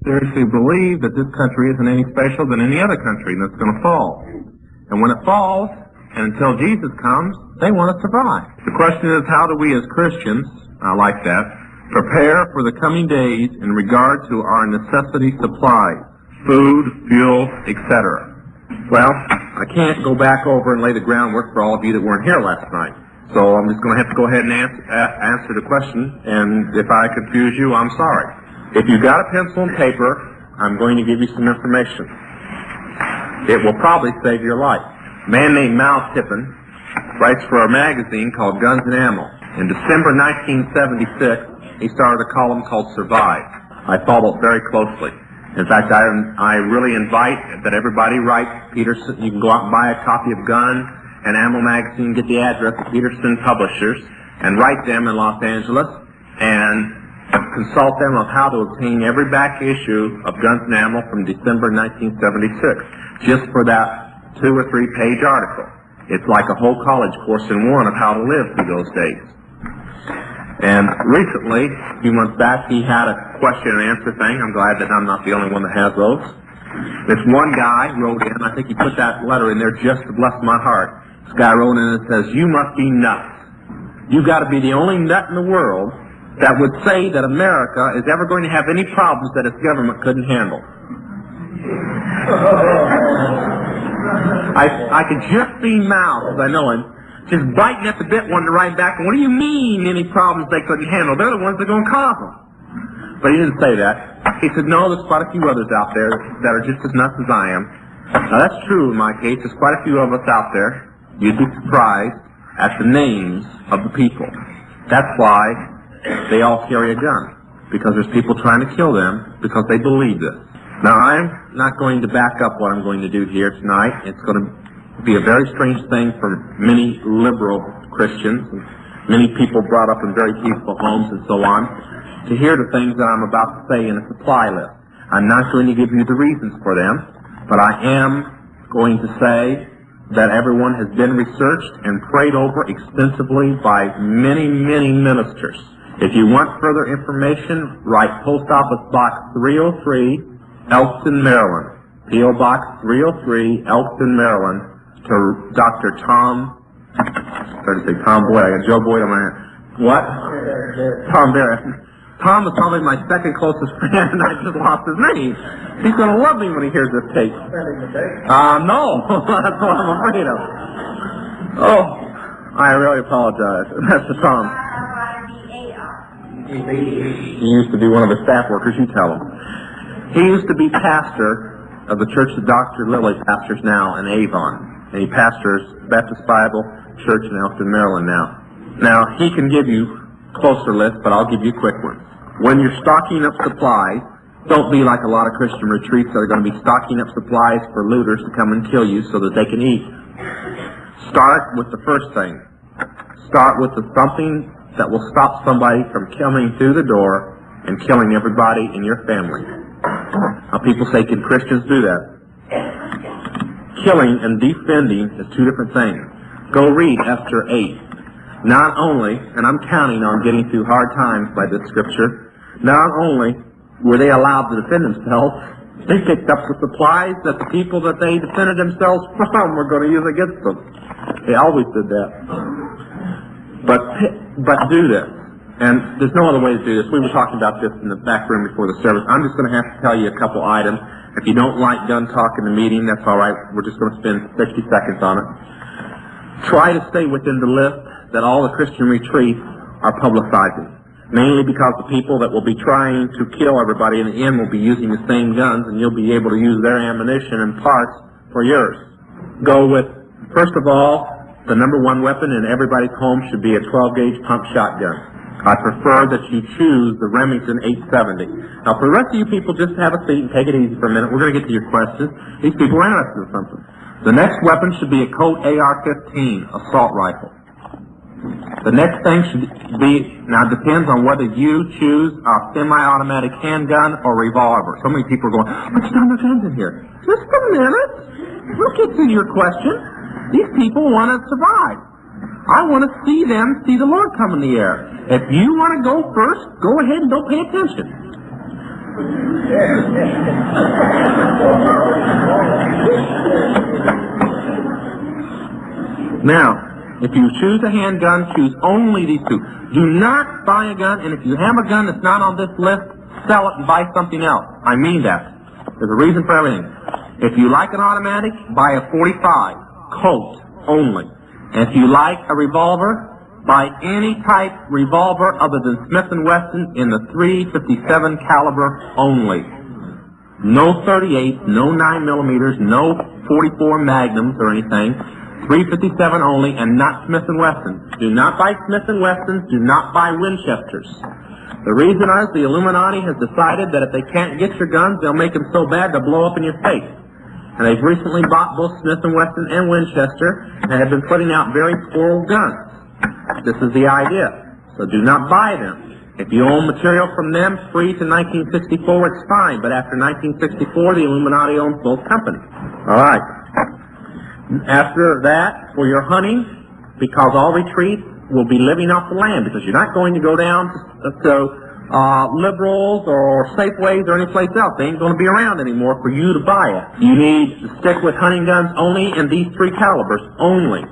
seriously believe that this country isn't any special than any other country and it's going to fall. And when it falls, and until Jesus comes, they want to survive. The question is, how do we as Christians, I like that, prepare for the coming days in regard to our necessity supplies, food, fuel, etc.? Well, I can't go back over and lay the groundwork for all of you that weren't here last night. So I'm just going to have to go ahead and answer the question, and if I confuse you, I'm sorry. If you've got a pencil and paper, I'm going to give you some information. It will probably save your life. A man named Mal Tippin writes for a magazine called Guns and Ammo. In December 1976, he started a column called Survive. I follow it very closely. In fact, I really invite that everybody write Peterson. You can go out and buy a copy of Gun and Ammo magazine, get the address of Peterson Publishers, and write them in Los Angeles, and consult them on how to obtain every back issue of Guns and Ammo from December 1976, just for that 2 or 3 page article. It's like a whole college course in one of how to live through those days. And recently, a few months back, he had a question and answer thing. I'm glad that I'm not the only one that has those. This one guy wrote in, I think he put that letter in there just to bless my heart. This guy wrote in and says, "You must be nuts. You've got to be the only nut in the world that would say that America is ever going to have any problems that its government couldn't handle." I could just see Mao, as I know him, just biting at the bit, wanting to write back, "What do you mean any problems they couldn't handle? They're the ones that are going to cause them." But he didn't say that. He said, "No, there's quite a few others out there that are just as nuts as I am." Now that's true in my case. There's quite a few of us out there. You'd be surprised at the names of the people. That's why they all carry a gun, because there's people trying to kill them because they believe this. Now, I'm not going to back up what I'm going to do here tonight. It's going to be a very strange thing for many liberal Christians, and many people brought up in very peaceful homes and so on, to hear the things that I'm about to say in a supply list. I'm not going to give you the reasons for them, but I am going to say that everyone has been researched and prayed over extensively by many, many ministers. If you want further information, write Post Office Box 303, Elkton, Maryland. P.O. Box 303, Elkton, Maryland, to Dr. Tom, sorry to say Tom Boyd, I got Joe Boyd on my hand. What? Tom Barrett. Tom is probably my second closest friend, and I just lost his name. He's going to love me when he hears this tape. No, that's what I'm afraid of. Oh, I really apologize. That's the Tom. He used to be one of the staff workers, you tell him. He used to be pastor of the church that Dr. Lilly pastors now in Avon. And he pastors Baptist Bible Church in Elkton, Maryland now. Now, he can give you closer lists, but I'll give you quick ones. When you're stocking up supplies, don't be like a lot of Christian retreats that are going to be stocking up supplies for looters to come and kill you so that they can eat. Start with the first thing. Start with something that will stop somebody from coming through the door and killing everybody in your family. Now, people say, can Christians do that? Killing and defending is 2 different things. Go read Esther 8. Not only, and I'm counting on getting through hard times by this scripture, not only were they allowed to defend themselves, they picked up the supplies that the people that they defended themselves from were going to use against them. They always did that. But do this. And there's no other way to do this. We were talking about this in the back room before the service. I'm just going to have to tell you a couple items. If you don't like gun talk in the meeting, that's all right. We're just going to spend 60 seconds on it. Try to stay within the list that all the Christian retreats are publicizing. Mainly because the people that will be trying to kill everybody in the end will be using the same guns, and you'll be able to use their ammunition and parts for yours. Go with, first of all, the number 1 weapon in everybody's home should be a 12-gauge pump shotgun. I prefer that you choose the Remington 870. Now, for the rest of you people, just have a seat and take it easy for a minute. We're going to get to your questions. These people are interested in something. The next weapon should be a Colt AR-15 assault rifle. The next thing should be, now it depends on whether you choose a semi-automatic handgun or revolver. So many people are going, but you don't have guns in here. Just a minute. We'll get to your question. These people want to survive. I want to see them see the Lord come in the air. If you want to go first, go ahead and don't pay attention. Now, if you choose a handgun, choose only these two. Do not buy a gun, and if you have a gun that's not on this list, sell it and buy something else. I mean that. There's a reason for everything. If you like an automatic, buy a .45, Colt only. And if you like a revolver, buy any type revolver other than Smith & Wesson in the .357 caliber only. No 38s, no 9mm, no 44 Magnums or anything. .357 only, and not Smith & Wesson. Do not buy Smith & Wessons. Do not buy Winchesters. The reason is the Illuminati has decided that if they can't get your guns, they'll make them so bad they'll blow up in your face. And they've recently bought both Smith & Wesson and Winchester and have been putting out very poor guns. This is the idea. So do not buy them. If you own material from them free to 1964, it's fine. But after 1964, the Illuminati owns both companies. All right. After that, for your hunting, because all retreats will be living off the land, because you're not going to go down to Liberals or Safeways or any place else. They ain't going to be around anymore for you to buy it. You need to stick with hunting guns only in these three calibers only,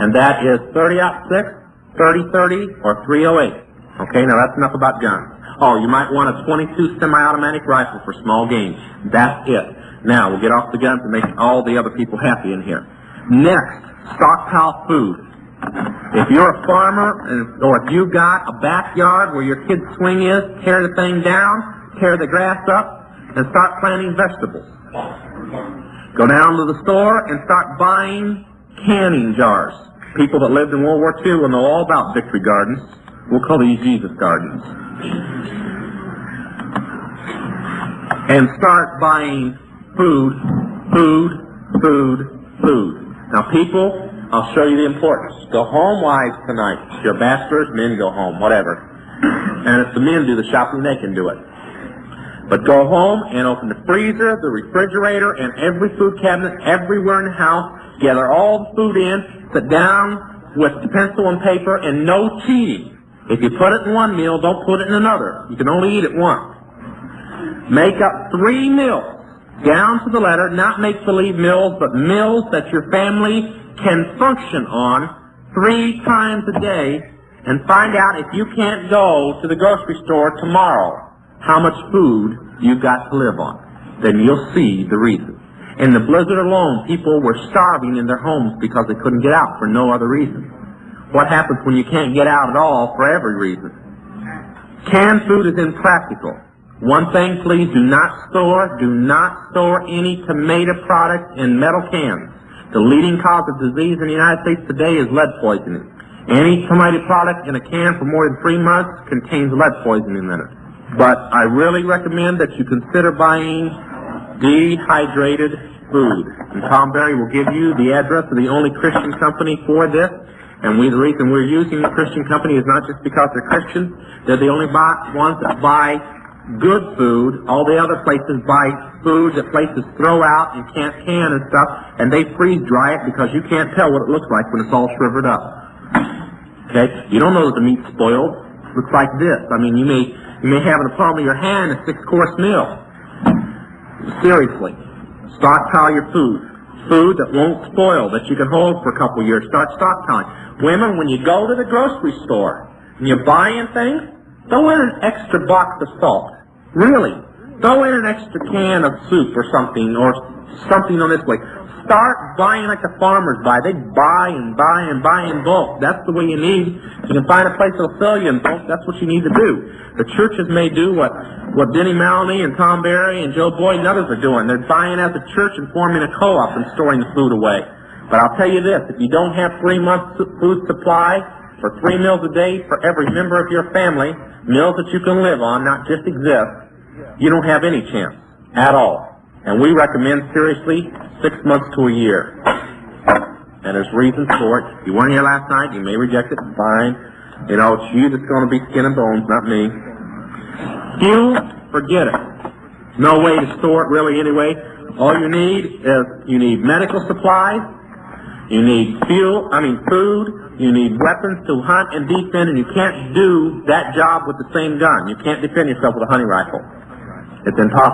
and that is .30-06, .30-30, or .308. Okay, now that's enough about guns. Oh, you might want a .22 semi-automatic rifle for small game. That's it. Now, we'll get off the guns and make all the other people happy in here. Next, stockpile food. If you're a farmer, or if you've got a backyard where your kid's swing is, tear the thing down, tear the grass up, and start planting vegetables. Go down to the store and start buying canning jars. People that lived in World War II will know all about Victory Gardens. We'll call these Jesus Gardens. And start buying food. Now, people, I'll show you the importance. Go home, wives, tonight. If you're bachelors, men go home, whatever. And if the men do the shopping, they can do it. But go home and open the freezer, the refrigerator, and every food cabinet everywhere in the house. Gather all the food in. Sit down with pencil and paper, and no cheating. If you put it in one meal, don't put it in another. You can only eat it once. Make up 3 meals, down to the letter, not make-believe meals, but meals that your family can function on 3 times a day, and find out if you can't go to the grocery store tomorrow, how much food you've got to live on. Then you'll see the reason. In the blizzard alone, people were starving in their homes because they couldn't get out for no other reason. What happens when you can't get out at all for every reason? Canned food is impractical. One thing, please, do not store any tomato product in metal cans. The leading cause of disease in the United States today is lead poisoning. Any tomato product in a can for more than 3 months contains lead poisoning in it. But I really recommend that you consider buying dehydrated food. And Tom Berry will give you the address of the only Christian company for this. And the reason we're using the Christian company is not just because they're Christians. They're the only ones that buy good food. All the other places buy food that places throw out and can't can and stuff, and they freeze dry it because you can't tell what it looks like when it's all shriveled up. Okay? You don't know that the meat's spoiled. It looks like this. I mean, you may have in the palm of your hand a 6-course meal. Seriously. Stockpile your food. Food that won't spoil, that you can hold for a couple of years. Start stockpiling. Women, when you go to the grocery store and you're buying things, throw in an extra box of salt. Really. Throw in an extra can of soup or something on this way. Start buying like the farmers buy. They buy and buy and buy in bulk. That's the way you need. If you can find a place that'll sell you in bulk, that's what you need to do. The churches may do what Denny Maloney and Tom Berry and Joe Boyd and others are doing. They're buying as a church and forming a co-op and storing the food away. But I'll tell you this, if you don't have 3 months food supply for 3 meals a day for every member of your family, meals that you can live on, not just exist, you don't have any chance at all. And we recommend, seriously, 6 months to a year. And there's reasons for it. You weren't here last night, you may reject it, fine. You know, it's you that's going to be skin and bones, not me. Fuel, forget it. No way to store it really anyway. All you need is, you need medical supplies, you need food, you need weapons to hunt and defend, and you can't do that job with the same gun. You can't defend yourself with a hunting rifle. It's impossible.